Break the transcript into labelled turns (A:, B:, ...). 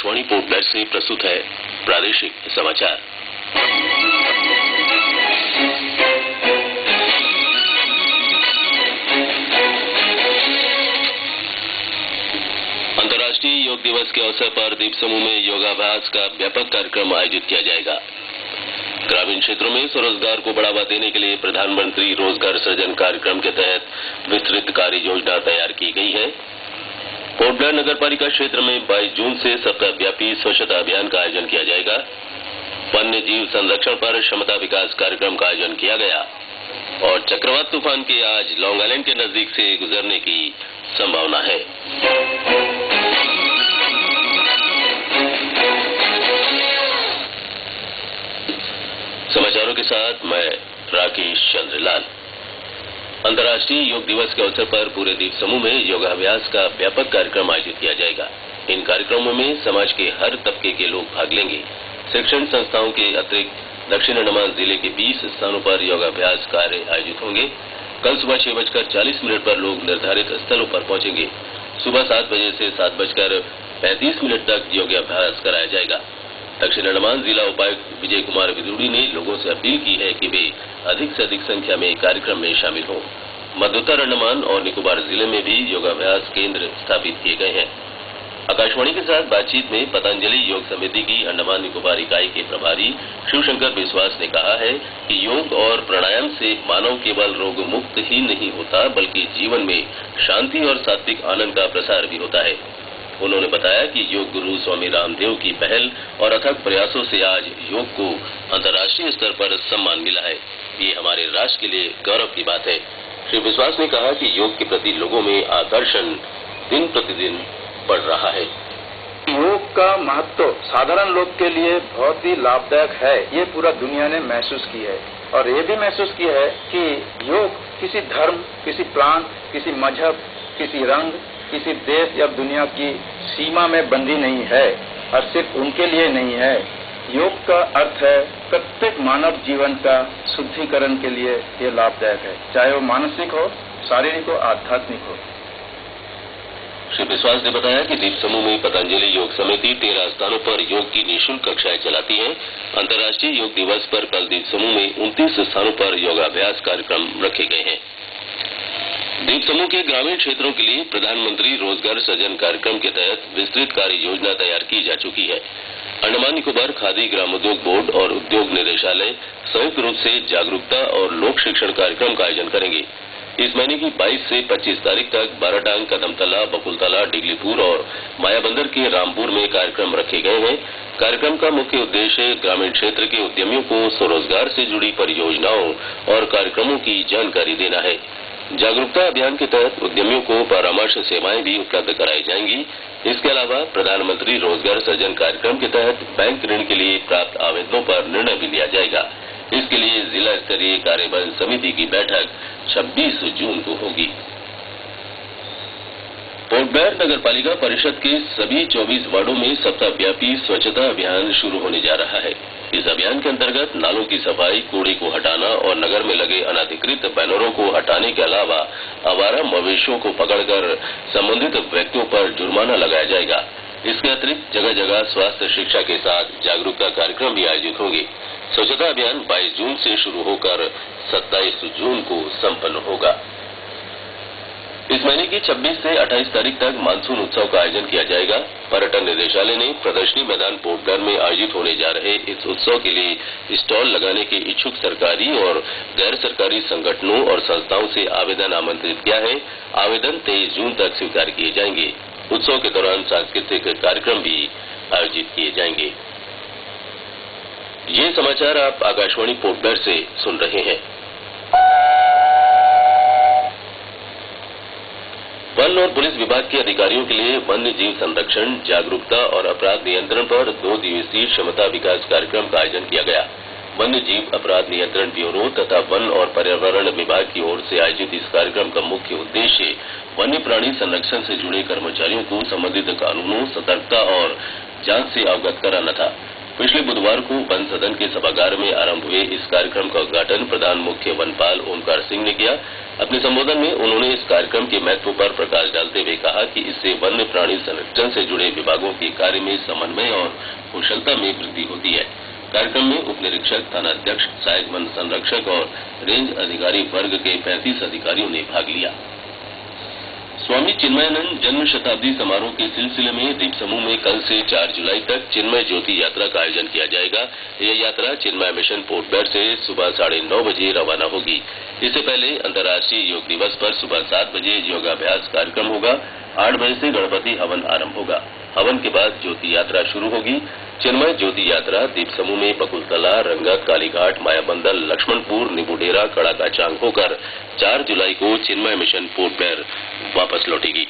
A: Akashvani port Blair से प्रस्तुत है प्रादेशिक समाचार। अंतर्राष्ट्रीय योग दिवस के अवसर पर द्वीप समूह में योगाभ्यास का व्यापक कार्यक्रम आयोजित किया जाएगा। ग्रामीण क्षेत्रों में स्वरोजगार को बढ़ावा देने के लिए प्रधानमंत्री रोजगार सृजन कार्यक्रम के तहत विस्तृत कार्य योजना तैयार की गई है। पोर्ट ब्लेयर नगर पालिका क्षेत्र में 22 जून से सप्ताहव्यापी स्वच्छता अभियान का आयोजन किया जाएगा। वन्य जीव संरक्षण पर क्षमता विकास कार्यक्रम का आयोजन किया गया और चक्रवात तूफान के आज लॉन्ग आइलैंड के नजदीक से गुजरने की संभावना है। समाचारों के साथ मैं राकेश चंद्रलाल। अंतर्राष्ट्रीय योग दिवस के अवसर पर पूरे द्वीप समूह में योगाभ्यास का व्यापक कार्यक्रम आयोजित किया जाएगा। इन कार्यक्रमों में समाज के हर तबके के लोग भाग लेंगे। शिक्षण संस्थाओं के अतिरिक्त दक्षिण अंडमान जिले के 20 स्थानों पर योगाभ्यास कार्य आयोजित होंगे। कल सुबह 6:40 पर लोग निर्धारित स्थलों पर पहुंचेंगे। सुबह 7 बजे से 7:35 तक योगाभ्यास कराया जाएगा। दक्षिण अंडमान जिला उपायुक्त विजय कुमार विदुड़ी ने लोगों से अपील की है कि वे अधिक से अधिक संख्या में कार्यक्रम में शामिल हों। मध्योत्तर अंडमान और निकोबार जिले में भी योगाभ्यास केंद्र स्थापित किए गए हैं। आकाशवाणी के साथ बातचीत में पतंजलि योग समिति की अंडमान निकोबार इकाई के प्रभारी शिवशंकर विश्वास ने कहा है कि योग और प्राणायाम से मानव केवल रोग मुक्त ही नहीं होता, बल्कि जीवन में शांति और सात्विक आनंद का प्रसार भी होता है। उन्होंने बताया कि योग गुरु स्वामी रामदेव की पहल और अथक प्रयासों से आज योग को अंतर्राष्ट्रीय स्तर पर सम्मान मिला है। ये हमारे राष्ट्र के लिए गौरव की बात है। श्री विश्वास ने कहा कि योग के प्रति लोगों में आकर्षण दिन प्रतिदिन बढ़ रहा है।
B: योग का महत्व साधारण लोग के लिए बहुत ही लाभदायक है, ये पूरा दुनिया ने महसूस की है और ये भी महसूस किया है कि योग किसी धर्म, किसी प्रांत, किसी मजहब, किसी रंग, किसी देश या दुनिया की सीमा में बंधी नहीं है और सिर्फ उनके लिए नहीं है। योग का अर्थ है प्रत्येक मानव जीवन का शुद्धिकरण के लिए ये लाभदायक है, चाहे वो मानसिक हो, शारीरिक हो, आध्यात्मिक हो।
A: श्री विश्वास ने बताया कि द्वीप समूह में पतंजलि योग समिति 13 स्थानों पर योग की निःशुल्क कक्षाएं चलाती है। अंतर्राष्ट्रीय योग दिवस पर कल द्वीप समूह में 29 स्थानों पर योगाभ्यास कार्यक्रम रखे गए हैं। द्वीप समूह के ग्रामीण क्षेत्रों के लिए प्रधानमंत्री रोजगार सृजन कार्यक्रम के तहत विस्तृत कार्य योजना तैयार की जा चुकी है। अंडमान निकोबार खादी ग्रामोद्योग बोर्ड और उद्योग निदेशालय संयुक्त रूप से जागरूकता और लोक शिक्षण कार्यक्रम का आयोजन करेंगे। इस महीने की 22 से 25 तारीख तक बाराटांग, कदमतला, बकुलतला, डिगलीपुर और मायाबंदर के रामपुर में कार्यक्रम रखे गए हैं। कार्यक्रम का मुख्य उद्देश्य ग्रामीण क्षेत्र के उद्यमियों को स्वरोजगार से जुड़ी परियोजनाओं और कार्यक्रमों की जानकारी देना है। जागरूकता अभियान के तहत उद्यमियों को परामर्श सेवाएं भी उपलब्ध कराई जाएंगी। इसके अलावा प्रधानमंत्री रोजगार सृजन कार्यक्रम के तहत बैंक ऋण के लिए प्राप्त आवेदनों पर निर्णय भी लिया जाएगा। इसके लिए जिला स्तरीय कार्यबल समिति की बैठक 26 जून को होगी। पोर्ट ब्लेयर नगर पालिका परिषद के सभी 24 वार्डों में सप्ताहव्यापी स्वच्छता अभियान शुरू होने जा रहा है। इस अभियान के अंतर्गत नालों की सफाई, कूड़े को हटाना और नगर में लगे अनधिकृत बैनरों को हटाने के अलावा आवारा मवेशियों को पकड़कर संबंधित व्यक्तियों पर जुर्माना लगाया जाएगा। इसके अतिरिक्त जगह जगह स्वास्थ्य शिक्षा के साथ जागरूकता कार्यक्रम भी आयोजित होंगे। स्वच्छता अभियान 22 जून से शुरू होकर 27 जून को संपन्न होगा। इस महीने की 26 से 28 तारीख तक मानसून उत्सव का आयोजन किया जाएगा। पर्यटन निदेशालय ने प्रदर्शनी मैदान पोर्ट ब्लेयर में आयोजित होने जा रहे इस उत्सव के लिए स्टॉल लगाने के इच्छुक सरकारी और गैर सरकारी संगठनों और संस्थाओं से आवेदन आमंत्रित किया है। आवेदन 23 जून तक स्वीकार किए जाएंगे। उत्सव के दौरान सांस्कृतिक कार्यक्रम भी आयोजित किए जाएंगे। ये समाचार आप आकाशवाणी पोर्ट ब्लेयर से सुन रहे हैं। वन और पुलिस विभाग के अधिकारियों के लिए वन्य जीव संरक्षण, जागरूकता और अपराध नियंत्रण पर 2 दिवसीय क्षमता विकास कार्यक्रम का आयोजन किया गया। वन्य जीव अपराध नियंत्रण ब्यूरो तथा वन और पर्यावरण विभाग की ओर से आयोजित इस कार्यक्रम का मुख्य उद्देश्य वन्य प्राणी संरक्षण से जुड़े कर्मचारियों को संबंधित कानूनों, सतर्कता और जांच से अवगत कराना था। पिछले बुधवार को वन सदन के सभागार में आरंभ हुए इस कार्यक्रम का उद्घाटन प्रधान मुख्य वनपाल ओमकार सिंह ने किया। अपने संबोधन में उन्होंने इस कार्यक्रम के महत्व पर प्रकाश डालते हुए कहा कि इससे वन्य प्राणी संरक्षण से जुड़े विभागों के कार्य में समन्वय और कुशलता में वृद्धि होती है। कार्यक्रम में उप निरीक्षक, थानाध्यक्ष, सहायक वन संरक्षक और रेंज अधिकारी वर्ग के 35 अधिकारियों ने भाग लिया। स्वामी चिन्मयानंद जन्म शताब्दी समारोह के सिलसिले में द्वीप समूह में कल से 4 जुलाई तक चिन्मय ज्योति यात्रा का आयोजन किया जाएगा। यह यात्रा चिन्मय मिशन पोर्ट ब्लेयर से सुबह 9:30 बजे रवाना होगी। इससे पहले अंतर्राष्ट्रीय योग दिवस पर सुबह 7 बजे योगाभ्यास कार्यक्रम होगा। 8 बजे से गणपति हवन आरंभ होगा। हवन के बाद ज्योति यात्रा शुरू होगी। चिन्मय ज्योति यात्रा द्वीप समूह में बकुलतला, रंगत, कालीघाट, मायाबंदर, लक्ष्मणपुर, नीबूडेरा, कड़ाकाचांग होकर 4 जुलाई को चिन्मय मिशन पोर्ट ब्लेयर वापस लौटेगी।